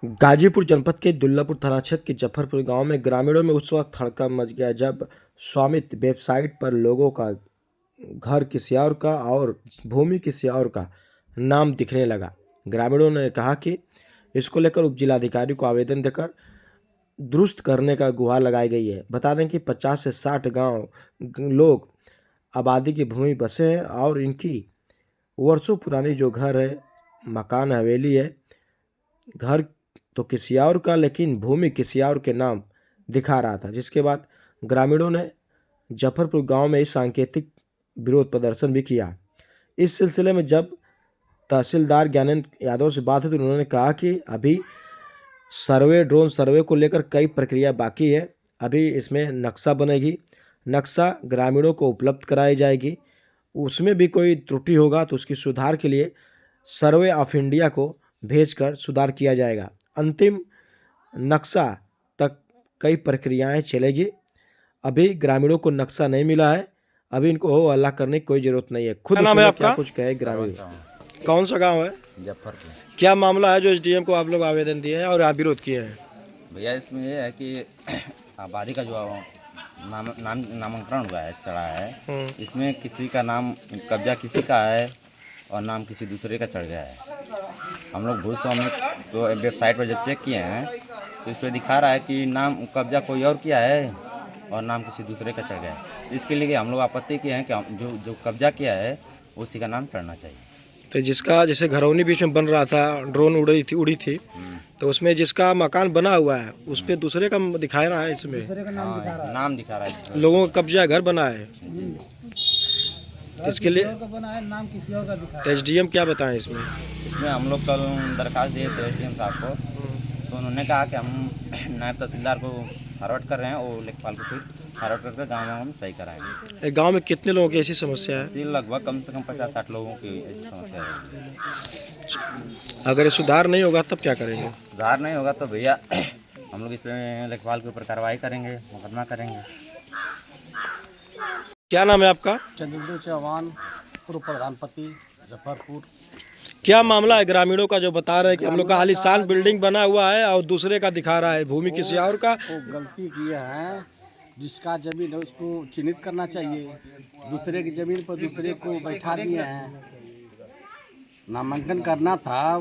गाजीपुर जनपद के दुल्लापुर थाना क्षेत्र के जफरपुर गांव में ग्रामीणों में उस वक्त हड़कंप मच गया जब स्वामित्व वेबसाइट पर लोगों का घर किसी और का और भूमि किसी और का नाम दिखने लगा। ग्रामीणों ने कहा कि इसको लेकर उप जिलाधिकारी को आवेदन देकर दुरुस्त करने का गुहार लगाई गई है। बता दें कि 50 से 60 गांव लोग आबादी की भूमि बसे हैं और इनकी वर्षों पुरानी जो घर है, मकान, हवेली है, घर तो किसी और का लेकिन भूमि किसी और के नाम दिखा रहा था, जिसके बाद ग्रामीणों ने जफरपुर गांव में इस सांकेतिक विरोध प्रदर्शन भी किया। इस सिलसिले में जब तहसीलदार ज्ञानेंद्र यादव से बात हुई तो उन्होंने कहा कि अभी ड्रोन सर्वे को लेकर कई प्रक्रिया बाकी है। अभी इसमें नक्शा बनेगी, नक्शा ग्रामीणों को उपलब्ध कराई जाएगी, उसमें भी कोई त्रुटि होगा तो उसकी सुधार के लिए सर्वे ऑफ इंडिया को भेजकर सुधार किया जाएगा। अंतिम नक्शा तक कई प्रक्रियाएं चलेगी। अभी ग्रामीणों को नक्शा नहीं मिला है, अभी इनको हो हल्ला करने की कोई जरूरत नहीं है। खुद नाम है आपका? क्या कुछ कहे ग्रामीण? कौन सा गांव है? जफरपुर। क्या मामला है जो एसडीएम को आप लोग आवेदन दिए हैं और आप विरोध किए हैं? भैया इसमें ये है कि आबादी का जो नामांकन हुआ है, चढ़ा है, इसमें किसी का नाम कब्जा किसी का है और नाम किसी दूसरे का चढ़ गया है। हम लोग भूस्वामी तो वेबसाइट पर जब चेक किए हैं तो इस पर दिखा रहा है कि नाम कब्जा कोई और किया है और नाम किसी दूसरे का चढ़ गया है। इसके लिए हम लोग आपत्ति किए हैं कि जो कब्जा किया है उसी का नाम चढ़ना चाहिए। तो जिसका जैसे घरौनी बीच में बन रहा था, ड्रोन उड़ी थी तो उसमें जिसका मकान बना हुआ है उस पर दूसरे का दिखा रहा है, इसमें नाम दिखा रहा है, लोगों का कब्जा घर बना है। इसके लिए नाम किसी और का दिखा। एसडीएम क्या बताएं इसमें? इसमें हम लोग कल दरखास्त दिए थे एसडीएम साहब को, तो उन्होंने कहा कि हम नायब तहसीलदार को फॉरवर्ड कर रहे हैं और लेखपाल को फिर फॉरवर्ड करके गाँव में हम सही कराएंगे। गांव में कितने लोगों की ऐसी समस्या है? लगभग कम से कम 50-60 लोगों की ऐसी समस्या है। अगर ये सुधार नहीं होगा तब क्या करेंगे? सुधार नहीं होगा तो भैया हम लोग इस पर लेखपाल के ऊपर कार्रवाई करेंगे, मुकदमा करेंगे। क्या नाम है आपका? चंद्रदेव चौहान, पूर्व प्रधानपति जफरपुर। क्या मामला है ग्रामीणों का जो बता रहे हैं कि हम लोग का आलीशान बिल्डिंग बना हुआ है और दूसरे का दिखा रहा है भूमि किसी और का? वो गलती किए हैं, जिसका जमीन है उसको चिन्हित करना चाहिए। दूसरे की जमीन पर दूसरे को बैठा दिए हैं। नामांकन करना था,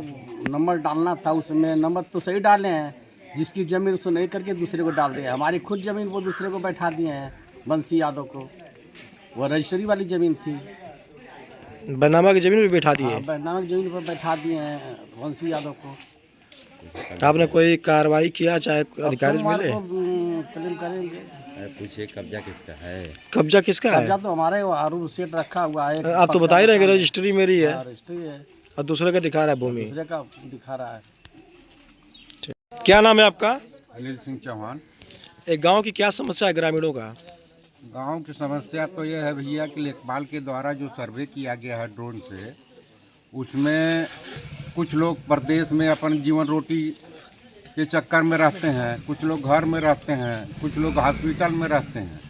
नंबर डालना था, उसमें नंबर तो सही डाले हैं, जिसकी जमीन उसको नहीं करके दूसरे को डाल दिया। हमारी खुद जमीन वो दूसरे को बैठा दिए हैं, बंसी यादव को। वो रजिस्ट्री वाली जमीन थी, बनामा की जमीन पे बैठा दिए। बनामा की जमीन पर बैठा दिए हैं बंसी यादव को। आपने कोई कार्रवाई किया, चाहे अधिकारी मिले? क्लेम करेंगे। पूछे कब्जा किसका है? कब्जा किसका है? कब्जा तो हमारे आरू सेट रखा हुआ है। आप तो बता ही रहे कि रजिस्ट्री मेरी है रजिस्ट्री है और दूसरे का दिखा रहा है भूमि। दूसरे का दिखा रहा है। क्या नाम है आपका? अनिल सिंह चौहान। एक गांव की क्या समस्या है ग्रामीणों का? गांव की समस्या तो ये है भैया कि लेखपाल के द्वारा जो सर्वे किया गया है ड्रोन से, उसमें कुछ लोग प्रदेश में अपन जीवन रोटी के चक्कर में रहते हैं, कुछ लोग घर में रहते हैं, कुछ लोग हॉस्पिटल में रहते हैं,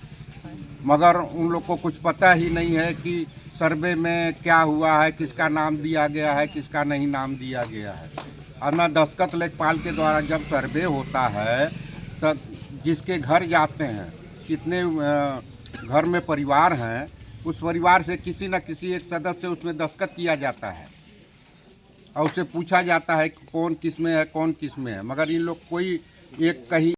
मगर उन लोग को कुछ पता ही नहीं है कि सर्वे में क्या हुआ है, किसका नाम दिया गया है, किसका नहीं नाम दिया गया है। और ना दस्तखत लेखपाल के द्वारा जब सर्वे होता है तब जिसके घर जाते हैं, कितने घर में परिवार हैं, उस परिवार से किसी न किसी एक सदस्य उसमें दस्तखत किया जाता है और उससे पूछा जाता है कि कौन किस में है, कौन किस में है, मगर इन लोग कोई एक कहीं